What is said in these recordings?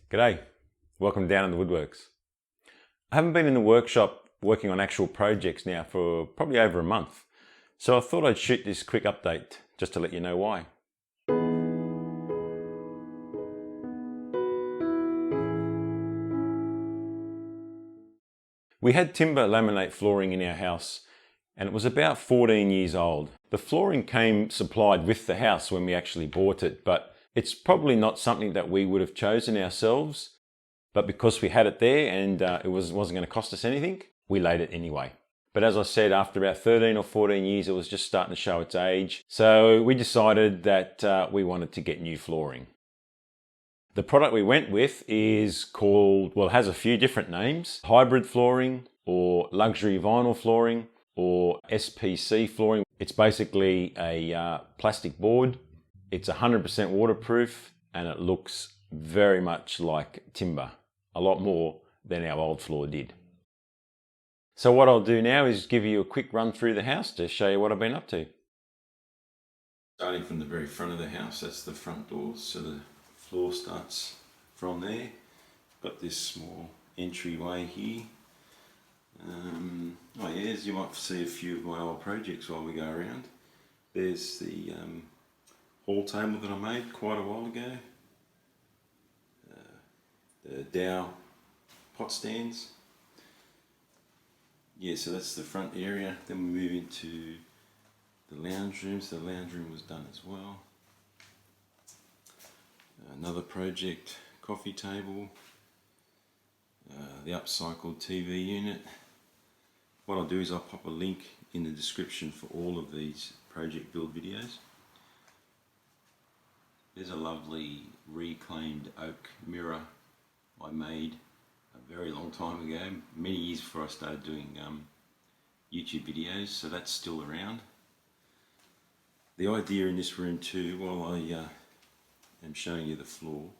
G'day, welcome down in the woodworks. I haven't been in the workshop working on actual projects now for probably over a month, so I thought I'd shoot this quick update just to let you know why. We had timber laminate flooring in our house and it was about 14 years old. The flooring came supplied with the house when we actually bought it, but it's probably not something that we would have chosen ourselves. But because we had it there and it wasn't going to cost us anything, we laid it anyway. But as I said, after about 13 or 14 years, it was just starting to show its age. So we decided that we wanted to get new flooring. The product we went with is called, well, it has a few different names. Hybrid flooring or luxury vinyl flooring or SPC flooring. It's basically a plastic board. It's 100% waterproof and it looks very much like timber. A lot more than our old floor did. So what I'll do now is give you a quick run through the house to show you what I've been up to. Starting from the very front of the house, that's the front door, so the floor starts from there. Got this small entryway here. Oh yes, you might see a few of my old projects while we go around. There's the hall table that I made quite a while ago. The dowel pot stands. Yeah, so that's the front area. Then we move into the lounge room. So the lounge room was done as well. Another project, coffee table. The upcycled TV unit. What I'll do is I'll pop a link in the description for all of these project build videos. There's a lovely reclaimed oak mirror I made a very long time ago, many years before I started doing YouTube videos, so that's still around. The idea in this room too, while I am showing you the floor,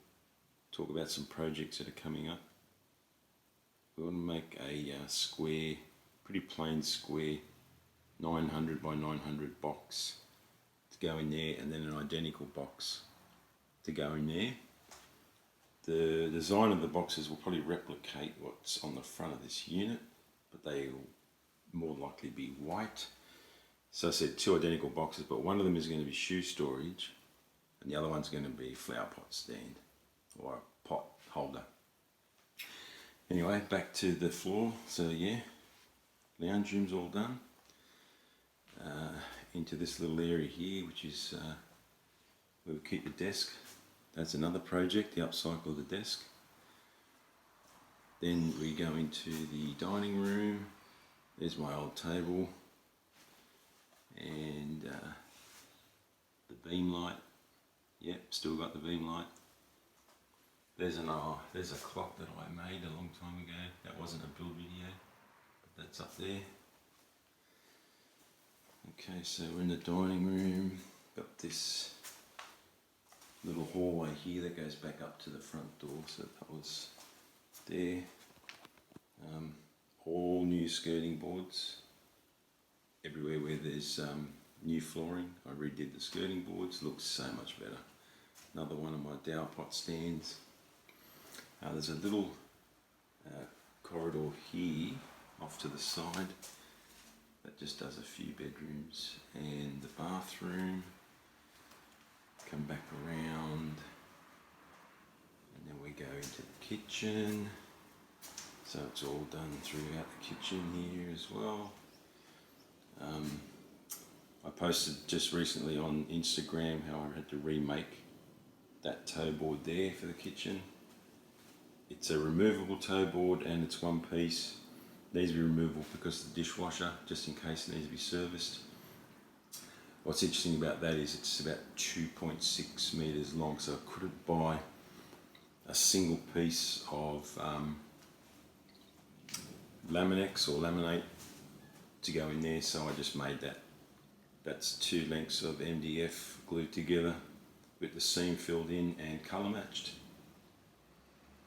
talk about some projects that are coming up. We want to make a square, pretty plain square, 900 by 900 box to go in there, and then an identical box to go in there. The design of the boxes will probably replicate what's on the front of this unit, but they will more likely be white. So I said two identical boxes, but one of them is going to be shoe storage and the other one's going to be flower pot stand or a pot holder. Anyway, back to the floor. So yeah, lounge room's all done. Into this little area here, which is where we keep the desk. That's another project, the upcycle of the desk. Then we go into the dining room. There's my old table and the beam light. Yep, still got the beam light. There's a clock that I made a long time ago. That wasn't a build video, but that's up there. Okay, so we're in the dining room. Got this little hallway here that goes back up to the front door, so that was there. All new skirting boards. Everywhere where there's new flooring, I redid the skirting boards, looks so much better. Another one of my dowel pot stands. There's a little corridor here off to the side that just does a few bedrooms, and the bathroom. Come back around and then we go into the kitchen, so it's all done throughout the kitchen here as well. I posted just recently on Instagram how I had to remake that toe board there for the kitchen. It's a removable toe board and it's one piece. It needs to be removable because of the dishwasher, just in case it needs to be serviced. What's interesting about that is it's about 2.6 meters long, so I couldn't buy a single piece of laminate or laminate to go in there, so I just made that. That's 2 lengths of MDF glued together with the seam filled in and colour matched.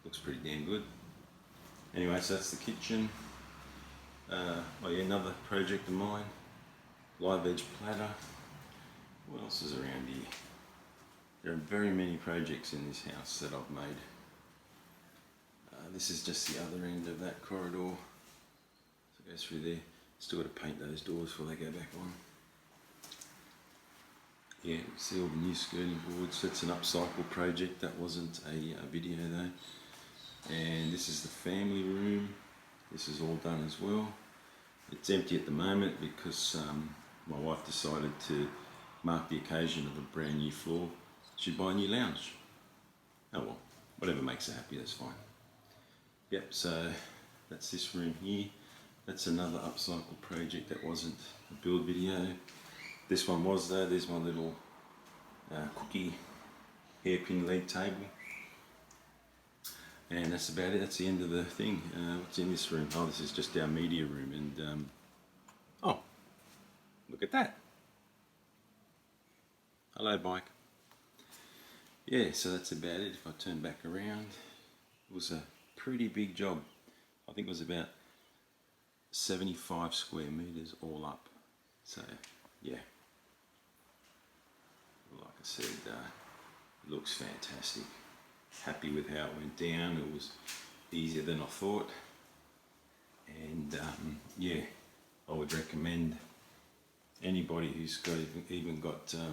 Looks pretty damn good. Anyway, so that's the kitchen. Oh yeah, another project of mine, live edge platter. What else is around here? There are very many projects in this house that I've made. This is just the other end of that corridor. So it goes through there. Still got to paint those doors before they go back on. Yeah, see all the new skirting boards. That's an upcycle project. That wasn't a video though. And this is the family room. This is all done as well. It's empty at the moment because my wife decided to mark the occasion of a brand new floor. She'd buy a new lounge. Oh well, whatever makes her happy, that's fine. Yep, so that's this room here. That's another upcycle project that wasn't a build video. This one was though. There's my little cookie hairpin leg table. And that's about it. That's the end of the thing. What's in this room? Oh, this is just our media room. And oh, look at that. Hello, Mike. Yeah, so that's about it. If I turn back around, it was a pretty big job. I think it was about 75 square meters all up. So yeah, like I said, it looks fantastic. Happy with how it went down. It was easier than I thought, and yeah, I would recommend anybody who's got even got a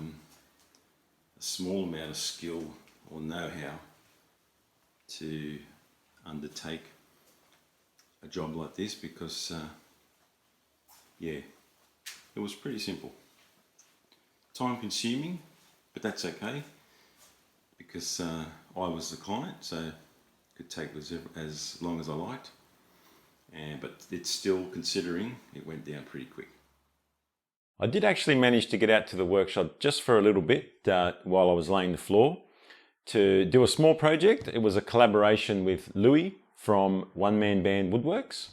small amount of skill or know-how to undertake a job like this, because yeah, it was pretty simple. Time consuming, but that's okay, because I was the client, so it could take as long as I liked, but it's still, considering it went down pretty quick. I did actually manage to get out to the workshop just for a little bit while I was laying the floor to do a small project. It was a collaboration with Louis from One Man Band Woodworks.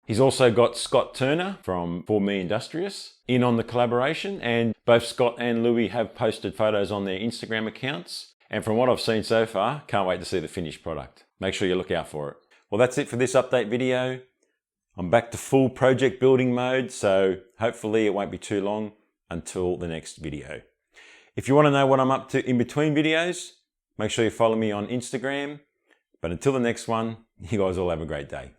He's also got Scott Turner from For Me Industrious in on the collaboration, and both Scott and Louis have posted photos on their Instagram accounts. And from what I've seen so far, can't wait to see the finished product. Make sure you look out for it. Well, that's it for this update video. I'm back to full project building mode, so hopefully it won't be too long until the next video. If you want to know what I'm up to in between videos, make sure you follow me on Instagram. But until the next one, you guys all have a great day.